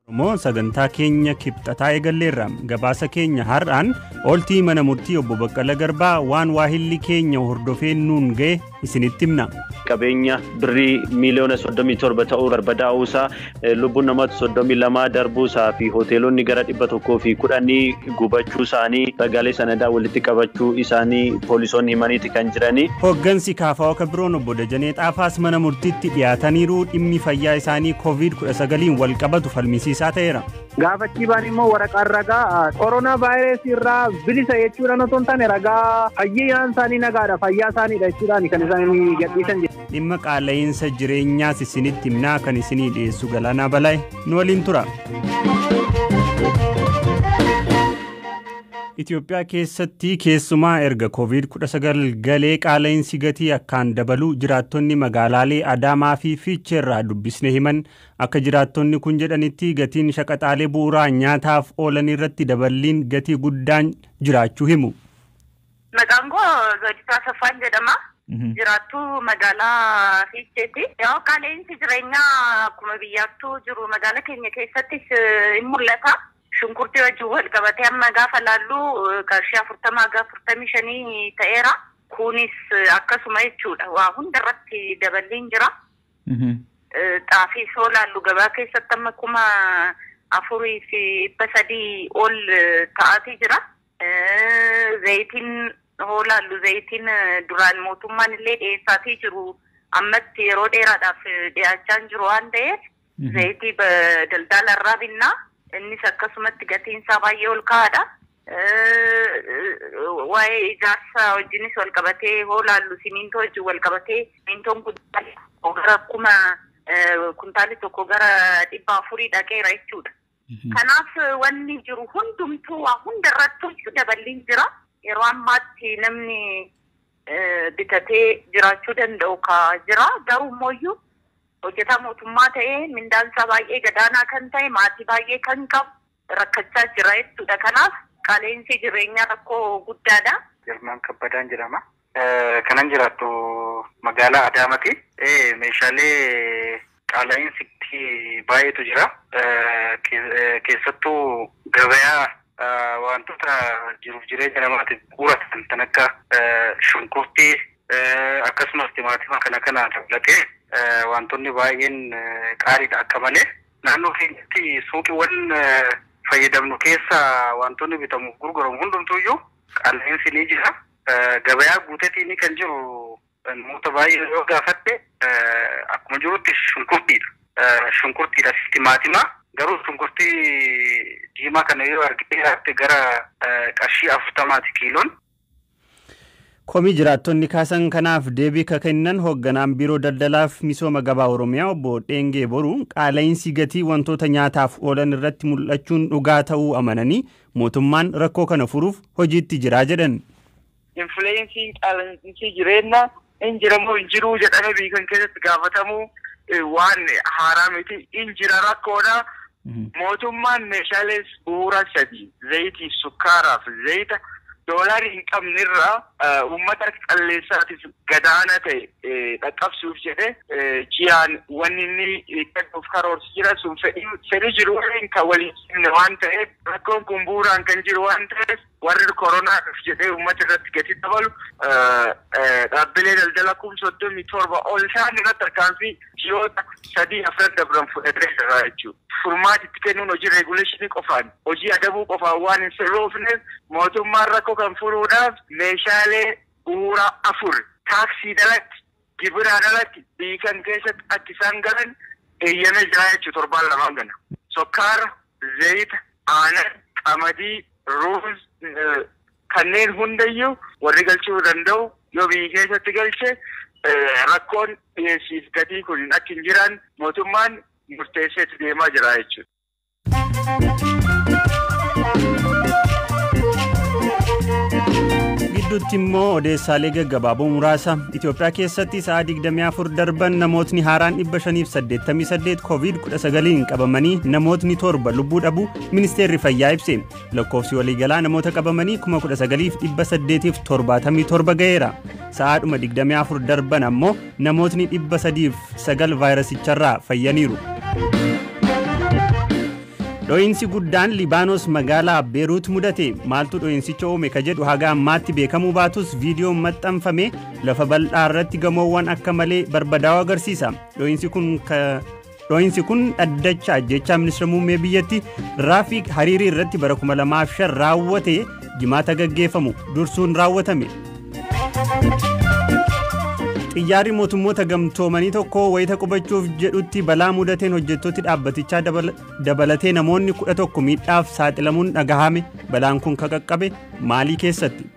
Oromoo sagantaa keenya kibxataa eegalleerra gabaasa keenya har'aan ooltii mana murtii obbo Baqqala Garbaa waan waahilli keenya hordofee nuun ga'e isinitti himna. Qabeenya birrii miliyoona 37 ta'uu barbadaa'uusaa lubbuun namoota 32 darbuusaa fi hoteelonni gara 110 gubachuu isaanii ragaalee sanadaa walitti qabachuu isaanii poolisoonni himaniiti kan jiranii. Hoggansi kaafaa akka biroon obbo Dajanee Xaafaas mana murtiitti dhiyaataniiru dhimmi fayyaa isaanii COVID-19 wal qabatu falmisiisaa ta'eera. Gaafachii baan immoo waraqaan ragaa koronaa vaayirasii irraa bilisa jechuudhaan otoo hin taane ragaa fayyaan isaanii nagaadha fayyaa isaaniidha jechuudhaan kan isaan gadhiisan jedhu. Dhimma qaala'insa jireenyaas isinitti himnaa kan isinii dhiyeessu Galaanaa Balaay nu waliin tura. Itoophiyaa keessatti keessumaa erga COVID-19 galee qaala'insi gatii akkaan dabaluu jiraattonni magaalaalee Adaamaa fi Fiichee irraa dubbisne himan akka jiraattonni kun jedhanitti gatiin shaqaxaalee bu'uuraa nyaataaf oolan irratti daballiin gatii guddaan jiraachuu himu. Maqaan koo Zoodisaa Saffaan jedhama. Jiraattu magaalaa Fiicheeti. Yoo qaala'insi jireenyaa akkuma biyyaattuu jiru magaala keenya keessattis in mul'ata. Shunkurtii wajjin wal qabatee amma gaafa laallu qarshii 40-45 ta'eera. Kunis akkasuma jechuudha. Waa hundarratti daballiin jira. Xaafii soo laallu gabaa keessatti amma 4,300 ol ta'atii jira. Zayitiin hoo laallu zayitiin duraan mootummaan illee dhiyeessaatii jiru. Ammatti yeroo dheeraadhaaf dhiyaachaa jiru waan ta'eef zayitii daldala irraa binnaa. Innis akkasumatti gatiin isaa baay'ee ol ka'aadha. Waa'ee ijaarsa wajjinis wal qabatee hoo laallu simintoo wajjin wal qabatee simintoon kuntaali tokko gara 400 dhaqeera jechuudha. Kanaaf wanni jiru hundumtuu waa hundarrattuu daballiin jira. Yeroo ammaatti namni bitatee jiraachuu danda'u jira. Garuu immoo hojjetaa mootummaa ta'ee mindaansaa baay'ee gadaanaa kan ta'e maatii baay'ee kan qabu rakkachaa jira jechuudha. Kanaaf qaala'insi jireenyaa rakkoo guddaadha. Girmaan Kabbadaan jedhama. Kanan jiraattu magaalaa Adaamaati. Meeshaalee qaala'insi baay'eetu jira. Keessattuu gabayaa wantoota jiruuf jireenya namaatiif bu'uuratan kan akka shunkurtii akkasumas timaatima kana dabalatee wantoonni baay'een qaaliidha akka malee naannoo keenyatti suuqiiwwan fayyadamnu keessa wantoonni bitamu gurguramu hundumtuuyyuu qaala'insi ni jira. Gabayaa guuteetiin kan jiru namoota baay'ee yoo gaafatte akkuma jirutti shunkurtiidha timaatima garuu shunkurtii diimaa kana yoo argite gara qarshii 40 kiiloon. Komii jiraattonni kaasan kanaaf deebii kennan hoogganaan biiroo daldalaaf misooma gabaa Oromiyaa obbo Dheengee Boruu qaala'insi gatii wantoota nyaataaf oolan irratti mul'achuun dhugaa ta'uu amananii mootummaan rakkoo kana furuuf hojiitti jiraa jedhan. Influensiin qaala'insi jireenyaa hin jiramoo hin jiruu jedhamee biyya keessatti gaafatamu waan haaraa miti hin jira rakkoodha. Mootummaan meeshaalee bu'uuraa 3 zayitii sukkaaraa fi zayita doolarii hin qabnerraa uummata qalleessaatiif gadaana ta'e dhaqqabsuuf jedhee jiyaan wanni inni kennuuf karoorsi jira sun fedhii jiru waliin kan waliin waan ta'eef rakkoon kun bu'uuraan kan jiru waan ta'eef warri koronaaf jedhee uummata irratti gati dabalu dhaabbilee daldala 37 ol isaan irratti tarkaanfii ji'oota 3-4 dabran fudhatee irraa jechuudha. Furmaatitti kennuun hojii reeguleeshinii qofaan hojii adabuu qofaan waan hin sirroofneef mootummaan rakkoo kan furuudhaaf meeshaalee bu'uuraa 4 taaksii dalatti gibiraa dalatti biyya keessatti akka isaan galan eeyyamee jira jechuudha torbaan lamaan gana. Sokkaara, zayita, aannan, qamadii, ruuz kanneen hundayyuu warri galchuu danda'u yoo biyya keessatti galche rakkoon dhiyeessiif gatii kun akka hin jiraan mootummaan murteesseetti deemaa jira jechuudha. Gidduutti immoo odeessaalee gaggabaaboo muraasa Itoophiyaa keessatti sa'a 24 darban namootni haaraan 588 COVID-19 qabamanii namootni 7 lubbuu dhabu ministeerri fayyaa ibse. Lakkoofsi waliigalaa namoota qabamanii 19,877 ga'eera. Sa'aadhuma 24 darban ammoo namootni 309 vaayirasicharraa fayyaniiru. Dho'iinsi guddaan Libaanos magaalaa Beeruut mudate maaltu dho'iinsicha uume ka jedhu haga ammaatti beekamuu baatus viidiyoon maxxanfame lafa bal'aa irratti gamoowwan akka malee barbadaa'u agarsiisa. Dho'iinsi kun dhaddacha ajjechaa ministeera muummee biyyatti Raafiq Hariirii irratti bara 2005 raawwate jimaata gaggeeffamu dursuun raawwatame. Xiyyaarri mootummoota gamtoomanii tokko wayita qubachuuf jedhutti balaa mudateen hojjettooti dhaabbatichaa dabalatee namoonni 11 miidhaaf saaxilamuun dhagahame. Balaan kun ka qaqqabe Maalii keessatti?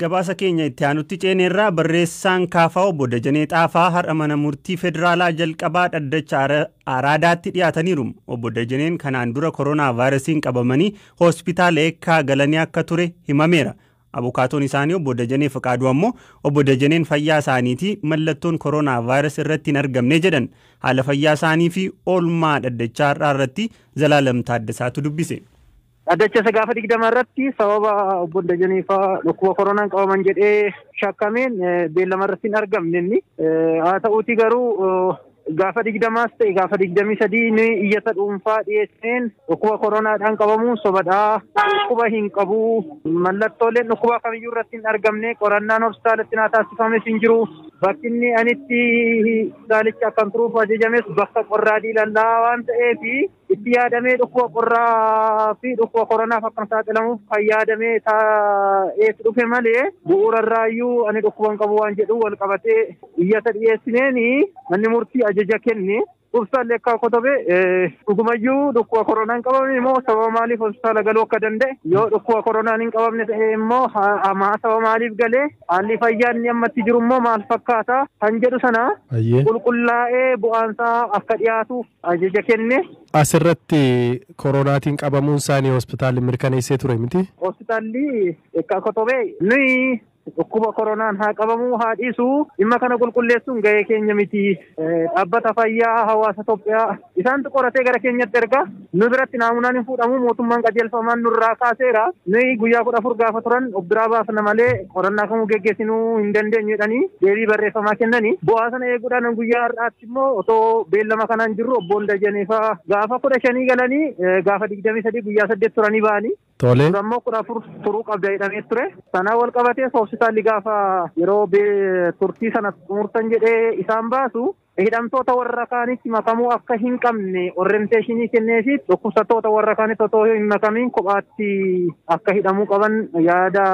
Gabaasa keenya itti aanutti ceeneerraa barreessaan kaafaa obbo Dajanee Xaafaa har'a mana murtii federaalaa jalqabaa dhaddacha araadaatti dhiyaataniiru. Obbo Dajaneen kanaan dura koronaa vaayirasiin qabamanii hospitaala eekkaa galanii akka ture himameera. Abukaatoon isaanii obbo Dajanee Faqaaduu ammoo obbo Dajaneen fayyaa isaaniitii mallattoon koronaa vaayirasii irratti hin argamne jedhan. Haala fayyaa isaanii fi oolmaa dhaddachaa irratti Zalaalam Taaddasaatu dubbise. Dhaddacha gaafa 20 irratti sababa obbo Dajanee fa'aa dhukkuba koronaan qabaman jedhee shakkameen beellama irratti hin argamne inni. Haa ta'uuti garuu gaafa 20 ta'e gaafa 23 ni iyyata dhuunfaa dhiyeesseen dhukkuba koronaadhaan qabamuun sobadhaa dhukkuba hin qabu mallattooleen dhukkuba kamiyyuu irratti hin argamne qorannaan hospitaalatti naa taasifames hin jiru. Bakki inni anitti hospitaalicha akkan turuuf ajajames bakka qorraa diilallaa waan ta'eef itti yaadamee dhukkuba qorraa fi dhukkuba koronaaf akka saaxilamuuf kan yaadamee taa'eetu dhufe malee bu'uurarraayyuu ani dhukkuban qabu waan jedhu wal qabatee iyyata dhiyeessineen manni murtii ajaja kenne. Hospitaalli akka kotobe dhugumayyuu dhukkuba koronaan qabamne immoo sababa maaliif hospitaala galuu akka danda'e yoo dhukkuba koronaan hin qabamne ta'e immoo sababa maaliif galee haalli fayyaa inni ammatti jiru immoo maal fakkaata kan jedhu sana qulqullaa'ee bu'aansaa akka dhiyaatuuf ajaja kenne. Asirratti koronaatiin qabamuun isaanii hospitaalli mirkaneessee ture miti? Hospitaalli akka kotobe nuyi dhukkuba koronaan haa qabamu haa dhiisu dhimma kana qulqulleessuun gahee keenya miti. Dhaabbata fayyaa hawaasa Itoophiyaa isaantu qoratee gara keenyatti erga nu biratti naamunaan hin fuudhamu mootummaan qajeelfamaan nurraa kaaseera. Nuyi guyyaa 14 gaafa turan of biraa baafna malee qorannaa kamuu geggeessinuu hin dandeenyu jedhanii deebii barreeffamaa kennanii bu'aa sana eeguudhaan guyyaa har'aatti immoo otoo beellama kanaan jirru obbo Dajanee fa'aa gaafa 15 galanii gaafa 23 guyyaa 8 turanii ba'anii. Tole. Ammoo 14 turuu qabda jedhamee ture. Sana wal qabatee hospitaalli gaafa yeroo turtii sana xumurtan jedhee isaan baasu hidhamtoota warra kaanitti makamuu akka hin qabne orienteeshinii kenneefi dhukkubsattoota warra kaanitti otoo hin makamiin kophaatti akka hidhamuu qaban yaada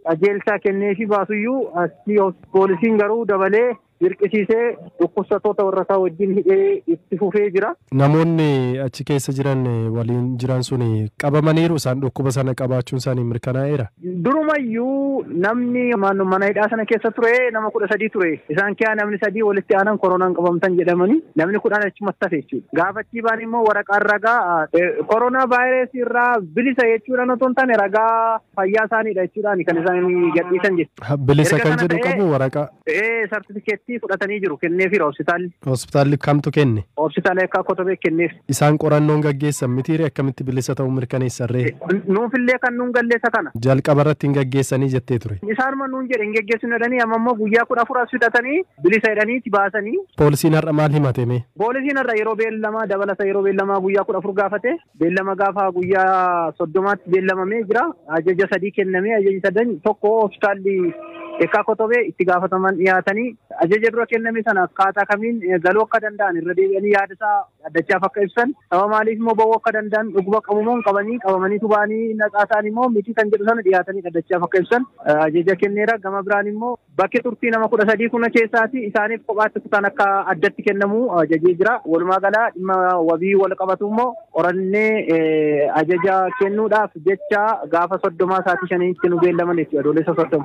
qajeelchaa kenneefi baasuyyuu asii poolisiin garuu dabalee dirqisiisee dhukkubsattoota warra kaa wajjin hidhee itti fufee jira. Namoonni achi keessa jiran waliin jiran sun qabamaniiru isaan dhukkuba sana qabaachuun isaanii mirkanaa'eera. Durumayyuu namni mana hidhaa sana keessa ture nama 13 ture. Isaan keessaa namni 3 walitti aanan koronaan qabamtan jedhamanii namni 10 achumatti hafe jechuudha. Gaafachii baan immoo waraqaan ragaa koronaa vaayirasii irraa bilisa jechuudhaan otoo hin taane ragaa fayyaa isaaniidha jechuudhaan kan isaan gadhiisan jechuudha. Bilisa kan jedhu qabu waraqaa. Sartifikeettii fudhatanii jiru kenneefiira hospitaalli. Hospitaalli kamtu kenne? Hospitaala akka kotobe kenneef. Isaan qorannoon gaggeessan mitiire akkamitti bilisa ta'uu mirkaneessarree? Nuufillee kan nuun galleessa kana. Jalqaba irratti hin gaggeessanii jettee ture. Isaanuma nuun jedhe hin gaggeessinu jedhanii amma immoo guyyaa 14 as fudhatanii bilisa jedhanii baasanii. Poolisiin har'a maal himateme? Poolisiin har'a yeroo beellamaa dabalata yeroo beellamaa guyyaa 14 gaafate beellama gaafa guyyaa 30tti beellamamee jira. Ajaja 3 kennamee ajaji 3 tokko hospitaalli Ekaa kotobe itti gaafataman dhiyaatanii ajaja dura kenname sana akkaataa kamiin galuu akka danda'an irra deebi'anii yaada isaa addachaaf akka ibsan sababa maaliif immoo ba'uu akka danda'an dhukkuba qabumoo qabamaniitu ba'anii naqaa ta'an immoo miti kan jedhu sana dhiyaatanii addachaaf akka ibsan ajaja kenneera. Gama biraan immoo bakki turtii nama 13 kuna keessaati isaaniif kophaatti kutaan akka addatti kennamu ajajee jira. Walumaa galaa dhimma wabii wal qabatu immoo qorannee ajaja kennuudhaaf jecha gaafa 30 sa'aatii 5tti nu beellaman jechuudha adoolessa 30.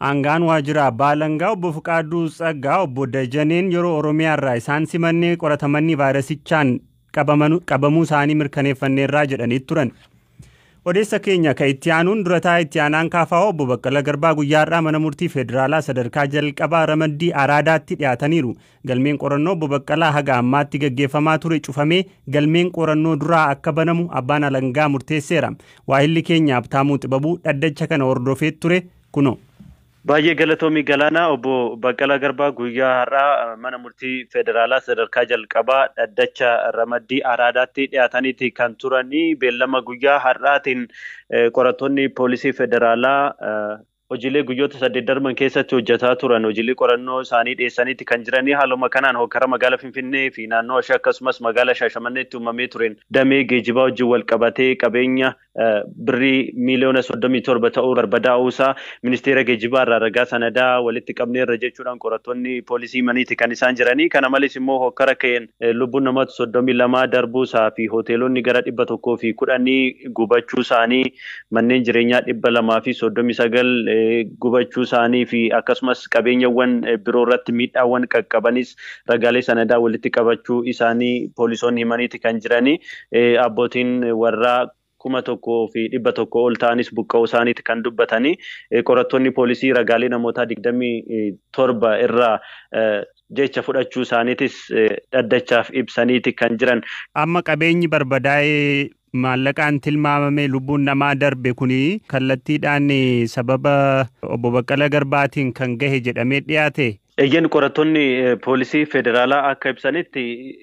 Aangaan waajjira Abbaa Alangaa obbo Fuqaaduu Tsaggaa obbo Dajaneen yeroo Oromiyaa irraa isaan simannee qoratamanii vaayirasichaan qabamuu isaanii mirkaneeffanneerraa jedhanii turan. Odeessa keenya ka itti aanuun durataa itti aanaan kaafaa obbo Baqqala Garbaa guyyaarraa mana murtii federaalaa sadarkaa jalqabaa ramaddii araadaatti dhiyaataniiru. Galmeen qorannoo obbo Baqqalaa haga ammaatti gaggeeffamaa ture cufamee galmeen qorannoo duraa akka banamu Abbaan Alangaa murteesseera. Waahilli keenya Abtaamuu Xibabuu dhaddacha kana hordofee ture kuno. Baay'ee galatoomii Galaanaa obbo Baqqalaa Garbaa guyyaa har'aa mana murtii federaalaa sadarkaa jalqabaa dhaddacha ramaddii araadaatti dhiyaataniiti kan turanii beellama guyyaa har'aatiin qorattoonni poolisii federaalaa hojiilee guyyoota 8 darban keessatti hojjetaa turan hojiilee qorannoo isaanii dhiyeessaniiti kan jiranii haaluma kanaan hokkara magaalaa Finfinnee fi naannoo ishee akkasumas magaalaa Shaashamanneetti uumamee tureen damee geejjibaa wajjin wal qabatee qabeenya birrii miliyoona 37 ta'uu barbadaa'uusaa ministeera geejjibaa irraa ragaa sanadaa walitti qabneerra jechuudhaan qorattoonni poolisii maniiti kan isaan jiranii kana malees immoo hokkara ka'een lubbuun namoota 32 darbuusaa fi hoteelonni gara 110 gubachuu isaanii manneen jireenyaa 239 gubachuu isaanii fi akkasumas qabeenyawwan biroo irratti miidhaawwan qaqqabanis ragaalee sanadaa walitti qabachuu isaanii poolisoonni himaniiti kan jiranii abbootiin warraa 1,100 ol ta'anis buqqa'uu isaaniiti kan dubbatanii qorattoonni poolisii ragaalee namoota 27 irraa jecha fudhachuu isaaniitis dhaddachaaf ibsaniiti kan jiran. Amma qabeenyi barbadaa'ee maallaqaan tilmaamame lubbuun namaa darbe kuni kallattiidhaan sababa obbo Baqqalaa Garbaatiin kan gahe jedhamee dhiyaate. Eeyyan qorattoonni poolisii federaalaa akka ibsanitti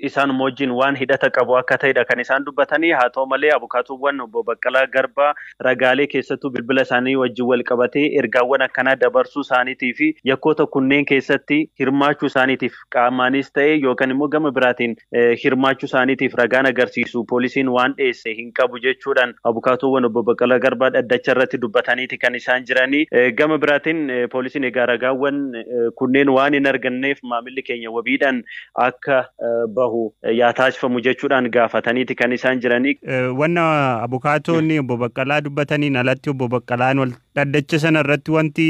isaan wajjin waan hidhata qabu akka ta'edha kan isaan dubbatanii haa ta'u malee abukaatuuwwan obbo Baqqalaa Garbaa ragaalee keessattuu bilbila isaanii wajjin wal qabatee ergaawwan akkanaa dabarsuu isaaniitii fi yakkoota kunneen keessatti hirmaachuu isaaniitiif qaamaanis ta'e yookaan immoo gama biraatiin hirmaachuu isaaniitiif ragaan agarsiisu poolisiin waan dhiyeesse hin qabu jechuudhaan abukaatuuwwan obbo Baqqalaa Garbaa dhaddacha irratti dubbataniiti kan isaan jiranii gama biraatiin poolisiin egaa ragaawwan kunneen waan hin arganneef maamilli keenya wabiidhaan akka bahu yaa taasifamu jechuudhaan gaafataniiti kan isaan jiranii. Wanna abukaatoonni obbo Baqqalaa dubbataniin alatti obbo Baqqalaan wal dhaddacha sana irratti wanti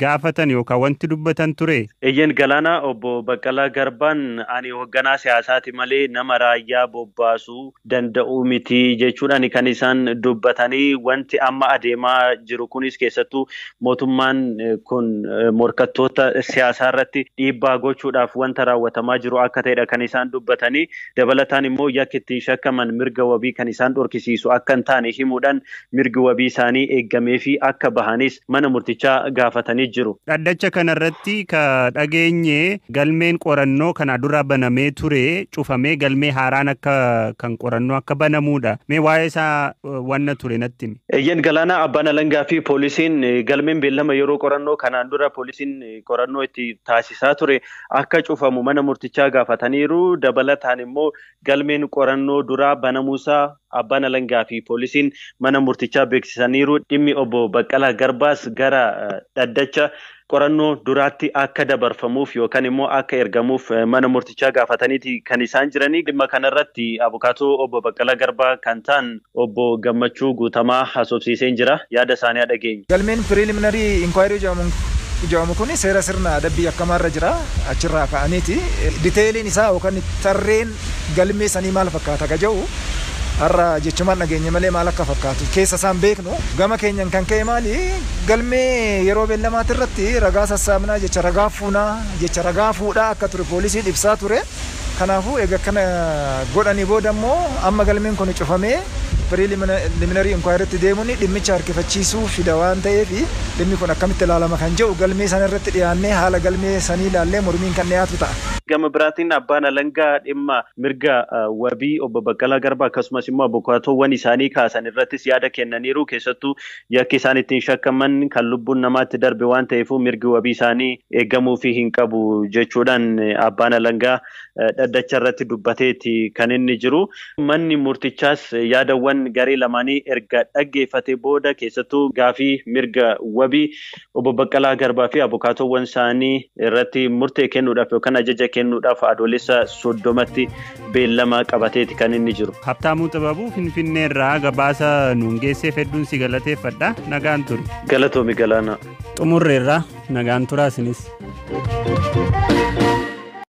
gaafatan yookaan wanti dubbatan ture. Eeyyan Galaanaa obbo Baqqalaa Garbaan ani hoogganaa siyaasaati malee nama raayyaa bobbaasuu danda'u miti jechuudhaan kan isaan dubbatanii wanti amma adeemaa jiru kunis keessattuu mootummaan kun morkattoota siyaasaa irratti dhiibbaa gochuudhaaf wanta raawwatamaa jiru akka ta'edha kan isaan dubbatanii dabalataan immoo yakki ittiin shakkaman mirga wabii kan isaan dhorkisiisu akka hin taane himuudhaan mirgi wabii isaanii eeggamee fi akka bahanis mana murtichaa gaafatanii jiru. Dhaddacha kanarratti ka dhageenye galmeen qorannoo kana dura banamee ture cufamee galmee haaraan akka kan qorannoo akka banamuudha. Mee waa'ee isaa wanna ture natti himi. Eeyyan Galaanaa abbaan alangaa fi poolisiin galmeen beellama yeroo qorannoo kanaan dura poolisiin qorannoo itti taasisaa ture akka cufamu mana murtichaa gaafataniiru dabalataan immoo galmeen qorannoo dura banamuusaa abbaan alangaa fi poolisiin mana murtichaa beeksisaniiru dhimmi obbo Baqqalaa Garbaas gara dhaddacha qorannoo duraatti akka dabarfamuuf yookaan immoo akka ergamuuf mana murtichaa gaafataniiti kan isaan jiranii dhimma kanarratti abukaatoo obbo Baqqalaa Garbaa kan ta'an obbo Gammachuu Guutamaa haasofsiiseen jira yaada isaanii dhageenya. Galmeen preliminary inquiry jedhamu kun seera sirna adabbii akkamaarra jira achirraa ka'aniiti diteeliin isaa yookaan tarreen galmee sanii maal fakkaata ka jedhu har'a jechumaan dhageenya malee maal akka fakkaatu keessa isaan beeknu gama keenyan kan ka'e maali galmee yeroo beellamaati irratti ragaa sassaabnaa jecha ragaa fuunaa jecha ragaa fuudhaa akka ture poolisiin ibsaa ture kanaafuu egaa kana godhanii booda immoo amma galmeen kun cufamee preliminary inquiry deemuun dhimmicha harkifachiisuu fida waan ta'eef dhimmi kun akkamitti ilaalama kan jedhu galmee sana irratti dhiyaannee haala galmee sanii ilaallee mormiin kan dhiyaatu ta'a. Gama biraatiin abbaan alangaa dhimma mirga wabii obbo Baqqalaa Garbaa akkasumas immoo abukaatoowwan isaanii kaasan irrattis yaada kennaniiru keessattuu yakki isaan ittiin shakkaman kan lubbuun namaatti darbe waan ta'eef mirgi wabii isaanii eeggamuu fi hin qabu jechuudhaan abbaan alangaa dhaddacha irratti dubbateeti kan inni jiru. Manni murtichaas yaadawwan garee lamaanii erga dhaggeeffate booda keessattuu gaafii mirga wabii obbo Baqqalaa Garbaa fi abukaatoowwan isaanii irratti murtee kennuudhaaf yookaan ajaja kennuudhaaf adoolessa 30tti beellama qabateeti kan inni jiru. Habtaamuu Xababuu Finfinnee irraa gabaasa nuun geesseef hedduun si galateeffadha. Nagaan turi. Galatoomi Galaanaa. Xumurreerraa nagaan turaa isinis.